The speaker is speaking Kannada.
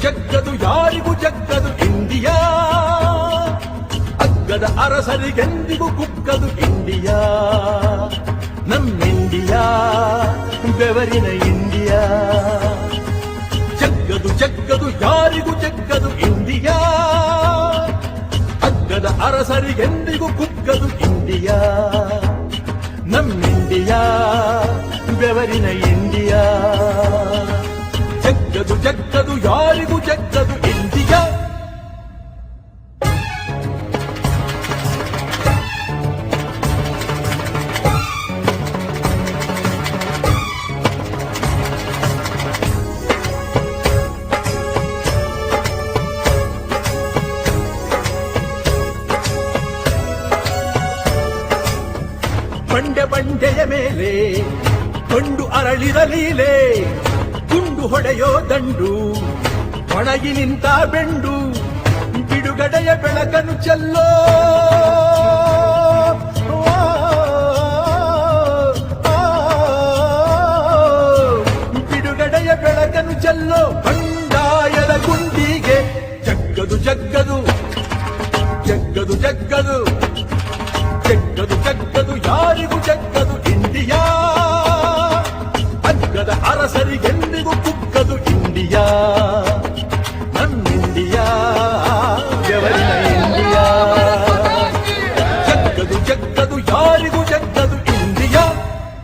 ಜಗ್ಗದು ಯಾರಿಗೂ ಜಗ್ಗದು ಇಂಡಿಯಾ, ಅಗ್ಗದ ಅರಸರಿಗೆಂದಿಗೂ ಕುಕ್ಕದು ಇಂಡಿಯಾ, ನಮ್ಮಿಂಡಿಯಾ ಬೆವರಿನ ಇಂಡಿಯಾ. ಜಗ್ಗದು ಜಗ್ಗದು ಯಾರಿಗೂ ಜಗ್ಗದು ಇಂಡಿಯಾ, ಅಗ್ಗದ ಅರಸರಿಗೆಂದಿಗೂ ಕುಕ್ಕದು ಇಂಡಿಯಾ, ನಮ್ಮಿಂಡಿಯಾ ಬೆವರಿನ ಇಂಡಿಯಾ. ಜಗ್ಗದು ಜಗ್ಗದು ಯಾರಿಗೂ ಜಗ್ಗದು ಇಂಡಿಯಾ. ಬಂಡೆ ಬಂಡೆಯ ಮೇಲೆ ಗೊಂಡು ಅರಳಿರಲೀಲೆ, ಗುಂಡು ಹೊಡೆಯೋ ದಂಡು ಒಣಗಿ ನಿಂತ ಬೆಂಡು, ಬಿಡುಗಡೆಯ ಬೆಳಕನ್ನು ಚೆಲ್ಲೋ ಬಿಡುಗಡೆಯ ಬೆಳಕನ್ನು ಚೆಲ್ಲೋ.